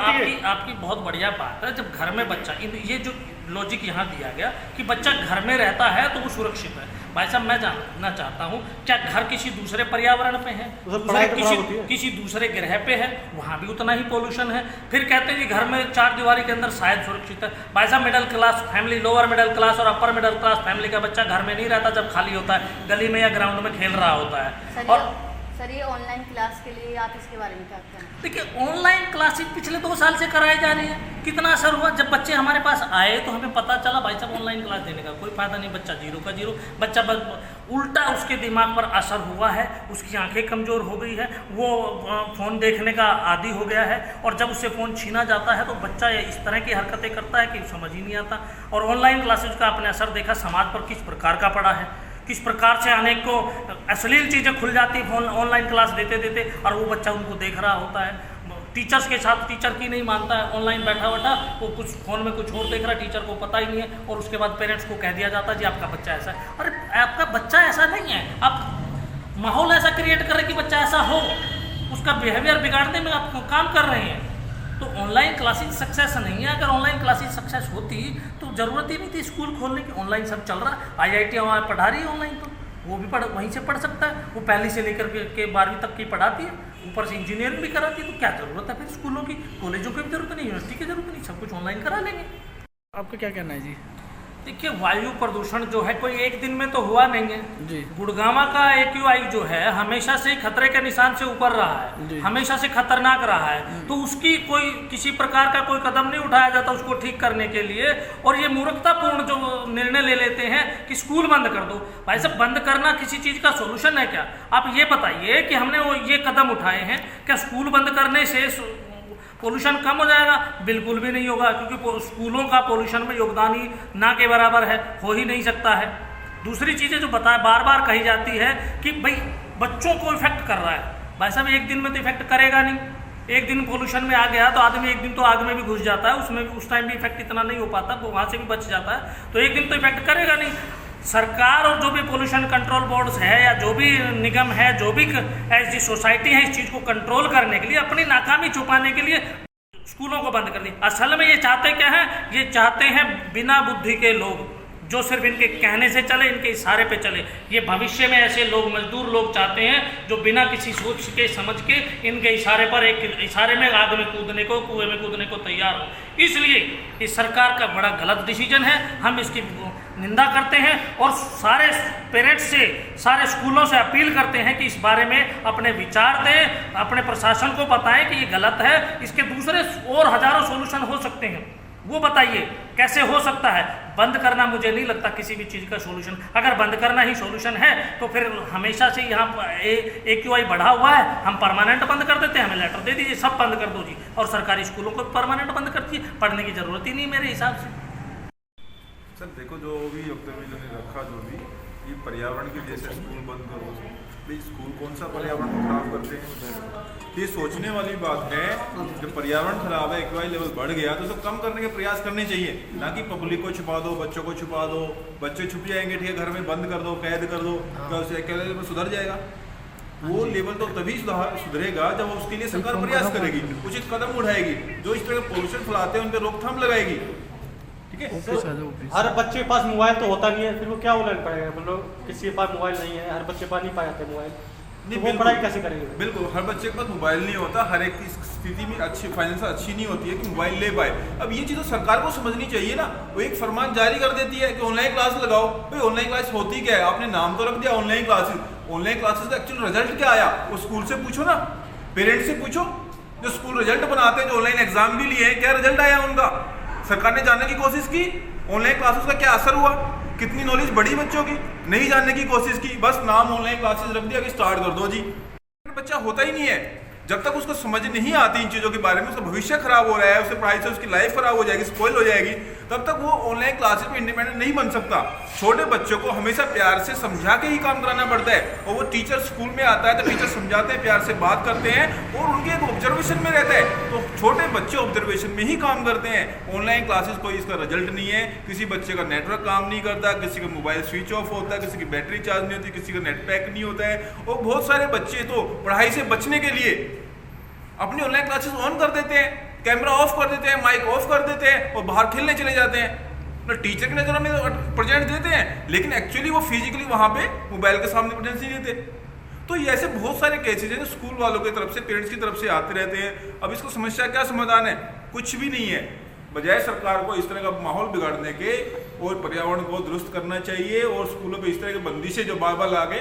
आपकी बहुत बढ़िया बात है। जब घर में बच्चा, ये जो लॉजिक यहाँ दिया गया कि बच्चा घर में रहता है तो वो सुरक्षित है। भाई साहब, मैं जानना चाहता हूँ, क्या घर किसी दूसरे पर्यावरण पे है, किसी दूसरे ग्रह पे है, वहाँ भी उतना ही पोल्यूशन है। फिर कहते हैं कि घर में चार दीवारी के अंदर शायद सुरक्षित है। भाई साहब, middle class family, lower middle class और अपर मिडिल क्लास फैमिली का बच्चा घर में नहीं रहता जब खाली होता है, गली में या ग्राउंड में खेल रहा होता है। और सर, ये ऑनलाइन क्लास के लिए आप इसके बारे में क्या कहते हैं? देखिए, ऑनलाइन क्लासेस पिछले 2 साल से कराई जा रही है, कितना असर हुआ। जब बच्चे हमारे पास आए तो हमें पता चला भाई साहब ऑनलाइन क्लास देने का कोई फायदा नहीं, बच्चा जीरो का जीरो, बच्चा उल्टा उसके दिमाग पर असर हुआ है, उसकी आंखें कमज़ोर हो गई है, वो फ़ोन देखने का आदी हो गया है। और जब उससे फ़ोन छीना जाता है तो बच्चा इस तरह की हरकतें करता है कि समझ ही नहीं आता। और ऑनलाइन क्लासेज का आपने असर देखा समाज पर किस प्रकार का पड़ा है, किस प्रकार से अनेक को अश्लील चीज़ें खुल जाती है ऑनलाइन क्लास देते देते, और वो बच्चा उनको देख रहा होता है। टीचर्स के साथ टीचर की नहीं मानता है, ऑनलाइन बैठा वो कुछ फ़ोन में कुछ और देख रहा है, टीचर को पता ही नहीं है। और उसके बाद पेरेंट्स को कह दिया जाता है जी आपका बच्चा ऐसा है। अरे आपका बच्चा ऐसा नहीं है, आप माहौल ऐसा क्रिएट कर रहे कि बच्चा ऐसा हो, उसका बिहेवियर बिगाड़ने में आप काम कर रहे हैं। तो ऑनलाइन क्लासेस सक्सेस नहीं है। अगर ऑनलाइन क्लासेस सक्सेस होती तो ज़रूरत ही नहीं थी स्कूल खोलने की। ऑनलाइन सब चल रहा है, IIT हमारा पढ़ा रही है ऑनलाइन, तो वो भी वहीं से पढ़ सकता है। वो पहली से लेकर के 12वीं तक की पढ़ाती है, ऊपर से इंजीनियरिंग भी कराती है। तो क्या ज़रूरत है फिर स्कूलों की, कॉलेजों की भी ज़रूरत नहीं, यूनिवर्सिटी की ज़रूरत नहीं, सब कुछ ऑनलाइन करा लेंगे। आपका क्या कहना है जी? देखिए, वायु प्रदूषण जो है कोई एक दिन में तो हुआ नहीं है जी। गुड़गांव का AQI जो है हमेशा से खतरे के निशान से ऊपर रहा है, हमेशा से खतरनाक रहा है। तो उसकी कोई किसी प्रकार का कोई कदम नहीं उठाया जाता उसको ठीक करने के लिए। और ये मूर्खतापूर्ण जो निर्णय ले लेते हैं कि स्कूल बंद कर दो। भाई साहब, बंद करना किसी चीज़ का सोल्यूशन है क्या? आप ये बताइए कि हमने वो ये कदम उठाए हैं, क्या स्कूल बंद करने से पोल्यूशन कम हो जाएगा? बिल्कुल भी नहीं होगा, क्योंकि स्कूलों का पोल्यूशन में योगदान ही ना के बराबर है, हो ही नहीं सकता है। दूसरी चीज़ें जो बार बार कही जाती है कि भाई बच्चों को इफेक्ट कर रहा है। भाई साहब, एक दिन में तो इफेक्ट करेगा नहीं। एक दिन पोल्यूशन में आ गया तो आदमी एक दिन तो आग में भी घुस जाता है, उसमें भी उस टाइम भी इफेक्ट इतना नहीं हो पाता, वो वहाँ से भी बच जाता है। तो एक दिन तो इफेक्ट करेगा नहीं। सरकार और जो भी पोल्यूशन कंट्रोल बोर्ड्स है या जो भी निगम है, जो भी ऐसी सोसाइटी है, इस चीज़ को कंट्रोल करने के लिए, अपनी नाकामी छुपाने के लिए स्कूलों को बंद कर दी। असल में ये चाहते क्या है? ये चाहते हैं बिना बुद्धि के लोग जो सिर्फ इनके कहने से चले, इनके इशारे पे चले। ये भविष्य में ऐसे लोग, मजदूर लोग चाहते हैं जो बिना किसी सोच के समझ के इनके इशारे पर, एक इशारे में आग में कूदने को, कुएं में कूदने को तैयार हो। इसलिए इस सरकार का बड़ा गलत डिसीजन है, हम इसकी निंदा करते हैं और सारे पेरेंट्स से, सारे स्कूलों से अपील करते हैं कि इस बारे में अपने विचार दें, अपने प्रशासन को बताएं कि ये गलत है। इसके दूसरे और हजारों सॉल्यूशन हो सकते हैं, वो बताइए कैसे हो सकता है। बंद करना मुझे नहीं लगता किसी भी चीज़ का सॉल्यूशन। अगर बंद करना ही सॉल्यूशन है तो फिर हमेशा से यहाँ AQI बढ़ा हुआ है, हम परमानेंट बंद कर देते हैं, हमें लेटर दे दीजिए, सब बंद कर दो जी, और सरकारी स्कूलों को परमानेंट बंद कर दीजिए, पढ़ने की ज़रूरत ही नहीं मेरे हिसाब से। सर देखो, जो भी वक्तव्य ने रखा, जो भी ये पर्यावरण की वजह से स्कूल बंद करो, भाई स्कूल कौन सा पर्यावरण को खराब करते हैं? ये सोचने वाली बात है। जब पर्यावरण खराब है, AQI लेवल बढ़ गया तो उसको कम करने के प्रयास करने चाहिए, ना कि पब्लिक को छुपा दो, बच्चों को छुपा दो। बच्चे छुप जाएंगे, ठीक है, घर में बंद कर दो, कैद कर दो, क्या उससे AQI लेवल सुधर जाएगा? वो लेवल तो तभी सुधरेगा जब उसके लिए सरकार प्रयास करेगी, उचित कदम उठाएगी, जो इस तरह पोल्यूशन फैलाते हैं उन पर रोकथाम लगाएगी। हर बच्चे के पास मोबाइल तो होता नहीं है, फिर वो क्या ऑनलाइन पढ़ेगा? मतलब किसी के पास मोबाइल नहीं है, हर बच्चे के पास नहीं पाए जाते मोबाइल, तो वो पढ़ाई कैसे करेंगे? बिल्कुल, हर बच्चे के पास मोबाइल नहीं होता, हर एक की स्थिति में अच्छी फाइनेंस अच्छी नहीं होती है कि मोबाइल ले पाए। अब ये चीज़ तो सरकार को समझनी चाहिए ना। वो एक फरमान जारी कर देती है कि ऑनलाइन क्लास लगाओ। भाई ऑनलाइन क्लास होती क्या है? आपने नाम तो रख दिया ऑनलाइन क्लासेस। ऑनलाइन क्लासेस का एक्चुअल रिजल्ट क्या आया वो स्कूल से पूछो ना, पेरेंट्स से पूछो। जो स्कूल रिजल्ट बनाते हैं, जो ऑनलाइन एग्जाम भी लिए हैं, क्या रिजल्ट आया उनका? सरकार ने जानने की कोशिश की ऑनलाइन क्लासेस का क्या असर हुआ, कितनी नॉलेज बढ़ी बच्चों की? नहीं जानने की कोशिश की, बस नाम ऑनलाइन क्लासेस रख दिया कि स्टार्ट कर दो जी। बच्चा होता ही नहीं है। जब तक उसको समझ नहीं आती इन चीज़ों के बारे में, उसका भविष्य खराब हो रहा है, उससे पढ़ाई से उसकी लाइफ खराब हो जाएगी, स्पॉइल हो जाएगी, तब तक वो ऑनलाइन क्लासेस में इंडिपेंडेंट नहीं बन सकता। छोटे बच्चों को हमेशा प्यार से समझा के ही काम कराना पड़ता है। और वो टीचर स्कूल में आता है तो टीचर समझाते हैं, प्यार से बात करते हैं और उनके एक ऑब्जर्वेशन में रहते हैं। तो छोटे बच्चे ऑब्जर्वेशन में ही काम करते हैं। ऑनलाइन क्लासेस कोई इसका रिजल्ट नहीं है। किसी बच्चे का नेटवर्क काम नहीं करता, किसी का मोबाइल स्विच ऑफ होता है, किसी की बैटरी चार्ज नहीं होती, किसी का नेट पैक नहीं होता है। और बहुत सारे बच्चे तो पढ़ाई से बचने के लिए अपनी ऑनलाइन क्लासेस ऑन कर देते हैं। कैमरा ऑफ कर देते हैं, माइक ऑफ कर देते हैं और बाहर खेलने चले जाते हैं। तो टीचर की नज़र में तो प्रेजेंट देते हैं, लेकिन एक्चुअली वो फिजिकली वहाँ पे मोबाइल के सामने प्रेजेंस नहीं देते। तो ये ऐसे बहुत सारे केसेज हैं जो स्कूल वालों की तरफ से, पेरेंट्स की तरफ से आते रहते हैं। अब इसको समस्या क्या समाधान है? कुछ भी नहीं है। बजाय सरकार को इस तरह का माहौल बिगाड़ने के और पर्यावरण को दुरुस्त करना चाहिए, और स्कूलों पे इस तरह की बंदिशें जो बार-बार लाके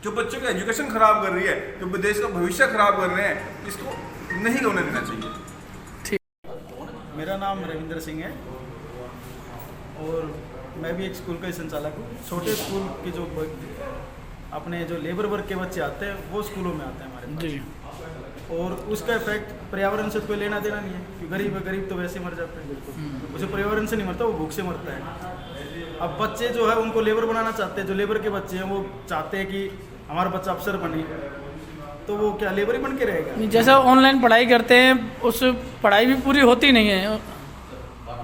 जो बच्चों का एजुकेशन खराब कर रही है, जो देश का भविष्य खराब कर रहे हैं, इसको नहीं होने देना चाहिए। मेरा नाम रविंद्र सिंह है और मैं भी एक स्कूल का ही संचालक हूँ। छोटे स्कूल के जो अपने जो लेबर वर्क के बच्चे आते हैं वो स्कूलों में आते हैं हमारे पास जी, और उसका इफेक्ट पर्यावरण से तो कोई लेना देना नहीं है कि गरीब है, गरीब तो वैसे मर जाते हैं, बिल्कुल उसे पर्यावरण से नहीं मरता, वो भूख से मरता है। अब बच्चे जो है उनको लेबर बनाना चाहते हैं, जो लेबर के बच्चे हैं वो चाहते हैं कि हमारा बच्चा अफसर बने, तो वो क्या लेबर ही बन के रहेगा? जैसा ऑनलाइन पढ़ाई करते हैं उस पढ़ाई भी पूरी होती नहीं है।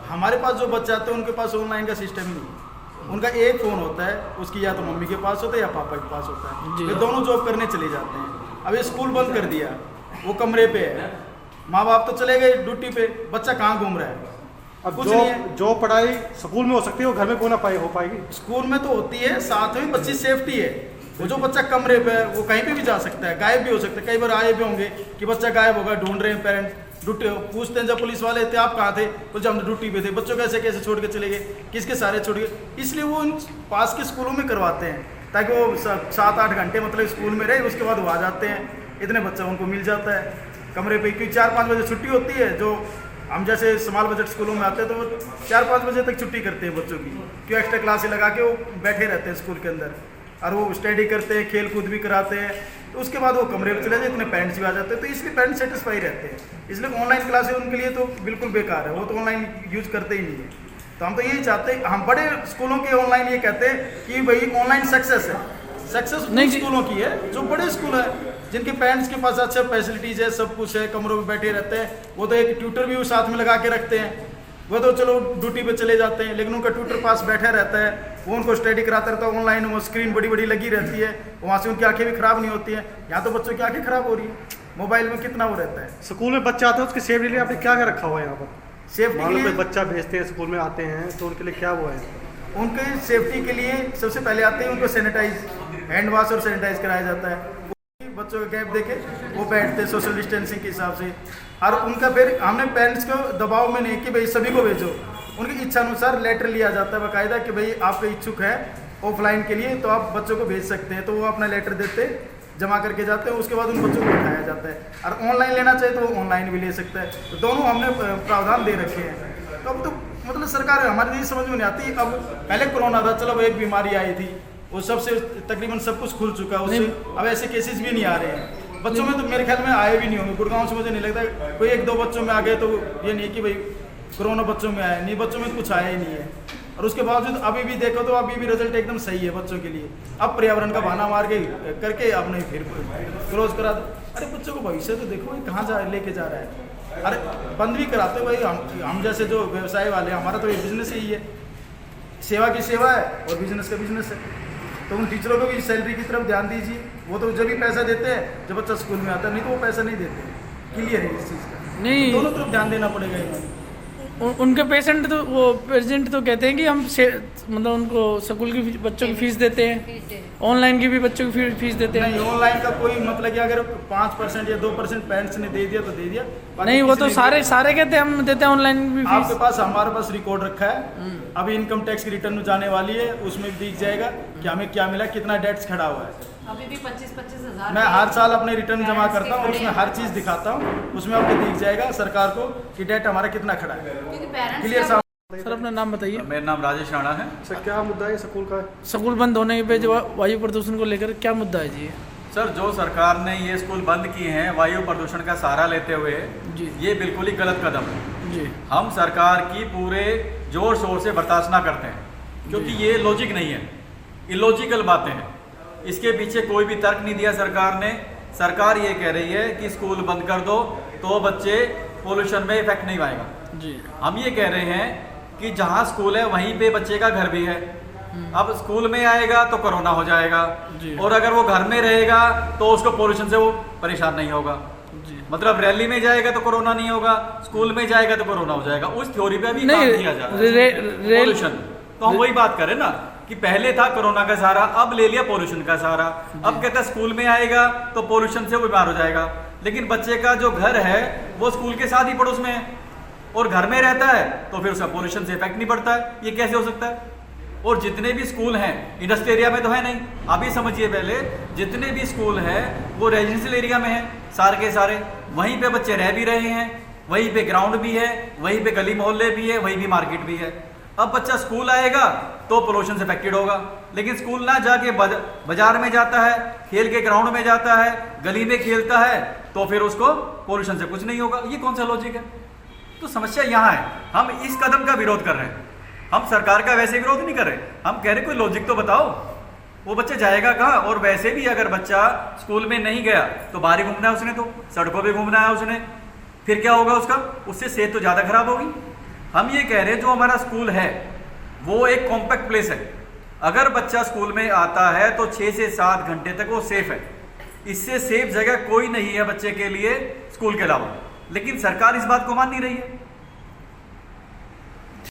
हमारे पास जो बच्चे आते हैं उनके पास ऑनलाइन का सिस्टम ही नहीं है। उनका एक फ़ोन होता है, उसकी या तो मम्मी के पास होता है या पापा के पास होता है, वे दोनों जॉब करने चले जाते हैं। अब ये स्कूल बंद कर दिया, वो कमरे पे है, माँ बाप तो चले गए ड्यूटी पे, बच्चा कहाँ घूम रहा है? अब कुछ नहीं है। जो पढ़ाई स्कूल में हो सकती है वो घर में क्यों ना हो पाएगी? स्कूल में तो होती है, साथ में बच्ची सेफ्टी है। वो जो बच्चा कमरे पे है वो कहीं पे भी जा सकता है, गायब भी हो सकता है। कई बार आए भी होंगे कि बच्चा गायब होगा, ढूंढ रहे हैं पेरेंट्स, ड्यूटी पूछते हैं जब पुलिस वाले थे आप कहाँ थे, बोलते हम ड्यूटी पे थे। बच्चों कैसे कैसे छोड़ के चले गए, किसके सारे छोड़ गए, इसलिए वो उन पास के स्कूलों में करवाते हैं ताकि वो 7-8 घंटे मतलब स्कूल में रहे, उसके बाद वो आ जाते हैं। इतने बच्चा उनको मिल जाता है कमरे पे, क्योंकि 4-5 बजे छुट्टी होती है। जो हम जैसे स्मॉल बजट स्कूलों में आते हैं तो वो 4-5 बजे तक छुट्टी करते हैं बच्चों की, क्यों एक्स्ट्रा क्लासें लगा के वो बैठे रहते हैं स्कूल के अंदर, और वो स्टडी करते हैं, खेल कूद भी कराते हैं। तो उसके बाद वो कमरे में चले जाते, इतने पेरेंट्स भी आ जाते हैं, तो इसलिए पेरेंट्स सेटिस्फाई रहते हैं। इसलिए ऑनलाइन क्लासेस उनके लिए तो बिल्कुल बेकार है, वो तो ऑनलाइन यूज करते ही नहीं है। तो हम तो यही चाहते हैं, हम बड़े स्कूलों के ऑनलाइन ये कहते हैं कि भाई ऑनलाइन सक्सेस है, सक्सेस नहीं स्कूलों की है जो बड़े स्कूल है, जिनके पेरेंट्स के पास अच्छा फैसिलिटीज़ है, सब कुछ है, कमरों में बैठे रहते हैं। वो तो एक ट्यूटर भी साथ में लगा के रखते हैं, वो तो चलो ड्यूटी पे चले जाते हैं, लेकिन उनका ट्यूटर पास बैठा रहता है, वो उनको स्टडी कराता रहता है ऑनलाइन। वो स्क्रीन बड़ी बड़ी लगी रहती है, वहाँ से उनकी आंखें भी खराब नहीं होती हैं। यहाँ तो बच्चों की आंखें खराब हो रही है, मोबाइल में कितना वो रहता है। स्कूल में बच्चा आता है, उसकी सेफ्टी के लिए आपने क्या क्या रखा हुआ है यहाँ पर? सेफ्टी के लिए बच्चा भेजते हैं स्कूल में आते हैं तो उनके लिए क्या वो है? उनके सेफ्टी के लिए सबसे पहले आते हैं उनको सैनिटाइज, हैंड वॉश और सैनिटाइज कराया जाता है। बच्चों का गैप देके वो बैठते हैं सोशल डिस्टेंसिंग के हिसाब से। और उनका फिर हमने पेरेंट्स को दबाव में नहीं कि भाई सभी को भेजो, उनकी इच्छा अनुसार लेटर लिया जाता है बाकायदा कि भाई आपका इच्छुक है ऑफलाइन के लिए तो आप बच्चों को भेज सकते हैं। तो वो अपना लेटर देते, जमा करके जाते हैं, उसके बाद उन बच्चों को उठाया जाता है। और ऑनलाइन लेना चाहे तो वो ऑनलाइन भी ले सकता है। तो दोनों हमने प्रावधान दे रखे हैं। तो अब तो मतलब सरकार हमारी नहीं समझ में नहीं आती। अब पहले कोरोना था, चलो एक बीमारी आई थी, वो सबसे तकरीबन सब कुछ खुल चुका है, उससे अब ऐसे केसेस भी नहीं आ रहे हैं। बच्चों में तो मेरे ख्याल में आए भी नहीं होंगे, गुड़गांव से मुझे नहीं लगता कोई 1-2 बच्चों में आ गए। तो ये नहीं कि भाई कोरोना बच्चों में आया, नहीं, बच्चों में कुछ आया ही नहीं है। और उसके बावजूद अभी भी देखो तो अभी भी रिजल्ट एकदम सही है बच्चों के लिए। अब पर्यावरण का बहाना मार के करके आपने फिर क्लोज करा दो। अरे बच्चों को भविष्य तो देखो कहाँ लेके जा रहा है। अरे बंद भी कराते भाई, हम जैसे जो व्यवसाय वाले, हमारा तो ये बिजनेस ही है, सेवा की सेवा है और बिजनेस का बिजनेस है। तो उन टीचरों को भी सैलरी की तरफ ध्यान दीजिए। वो तो जब भी पैसा देते हैं जब बच्चा स्कूल में आता है, नहीं तो वो पैसा नहीं देते। क्लियर है इस चीज़ का, नहीं दोनों तरफ ध्यान देना पड़ेगा इन्हें। उनके पेशेंट तो वो पेरेंट तो कहते हैं कि हम मतलब उनको स्कूल की बच्चों की फीस देते हैं, ऑनलाइन की भी बच्चों की फीस देते हैं। नहीं, ऑनलाइन का कोई मतलब कि अगर 5% या 2% पेरेंट्स ने दे दिया तो दे दिया, नहीं वो तो सारे कहते हैं हम देते हैं ऑनलाइन भी फीस। आपके पास हमारे पास रिकॉर्ड रखा है, अभी इनकम टैक्स की रिटर्न जाने वाली है, उसमें भी दिख जाएगा कि हमें क्या मिला, कितना डेट्स खड़ा हुआ है। अभी भी 25-25 हज़ार मैं हर साल अपने रिटर्न जमा करता हूँ, उसमें हर चीज़ दिखाता हूँ, उसमें आपको दिख जाएगा सरकार को कि डेट हमारा कितना खड़ा है। क्लियर साहब? सर अपना नाम बताइए। मेरा नाम राजेश राणा है। सर क्या मुद्दा है स्कूल का? स्कूल बंद होने पे जो वायु प्रदूषण को लेकर क्या मुद्दा है जी? सर जो सरकार ने ये स्कूल बंद किए हैं वायु प्रदूषण का सहारा लेते हुए जी, ये बिल्कुल ही गलत कदम है जी। हम सरकार की पूरे जोर शोर से बर्दाश्त ना करते हैं, क्योंकि ये लॉजिक नहीं है, इलॉजिकल बातें हैं। इसके पीछे कोई भी तर्क नहीं दिया सरकार ने। सरकार ये कह रही है कि स्कूल बंद कर दो तो बच्चे पोल्यूशन में इफेक्ट नहीं आएगा जी। हम ये कह रहे हैं कि जहाँ स्कूल है वहीं पे बच्चे का घर भी है। अब स्कूल में आएगा तो कोरोना हो जाएगा, और अगर वो घर में रहेगा तो उसको पोल्यूशन से वो परेशान नहीं होगा। मतलब रैली में जाएगा तो कोरोना नहीं होगा, स्कूल में जाएगा तो कोरोना हो जाएगा, उस थ्योरी पे भी नहीं, काम किया जा रहा है। पोल्यूशन तो हम वही बात करें ना कि पहले था कोरोना का सहारा, अब ले लिया पोल्यूशन का सहारा। अब कहता है स्कूल में आएगा तो पोल्यूशन से वो बीमार हो जाएगा, लेकिन बच्चे का जो घर है वो स्कूल के साथ ही पड़ोस में है और घर में रहता है तो फिर उसका पोल्यूशन से इफेक्ट नहीं पड़ता है। ये कैसे हो सकता है? और जितने भी स्कूल हैं इंडस्ट्रियल एरिया में तो है नहीं, आप ये समझिए पहले, जितने भी स्कूल हैं वो रेजिडेंशियल एरिया में है सारे के सारे, वहीं पे बच्चे रह भी रहे हैं, वहीं पे ग्राउंड भी है, वहीं पे गली मोहल्ले भी है, वहीं भी मार्केट भी है। अब बच्चा स्कूल आएगा तो पोल्यूशन से अफेक्टेड होगा, लेकिन स्कूल ना जाके बाजार में जाता है, खेल के ग्राउंड में जाता है, गली में खेलता है, तो फिर उसको पोल्यूशन से कुछ नहीं होगा। ये कौन सा लॉजिक है? तो समस्या यहाँ है, हम इस कदम का विरोध कर रहे हैं। हम सरकार का वैसे विरोध नहीं कर रहे, हम कह रहे कोई लॉजिक तो बताओ, वो बच्चा जाएगा कहाँ? और वैसे भी अगर बच्चा स्कूल में नहीं गया तो बाहर ही घूमना है उसने, तो सड़कों पे घूमना है उसने, फिर क्या होगा उसका? उससे सेहत तो ज़्यादा खराब होगी। हम ये कह रहे हैं जो हमारा स्कूल है वो एक कॉम्पैक्ट प्लेस है, अगर बच्चा स्कूल में आता है तो 6 से 7 घंटे तक वो सेफ है। इससे सेफ जगह कोई नहीं है बच्चे के लिए स्कूल के अलावा, लेकिन सरकार इस बात को मान नहीं रही है।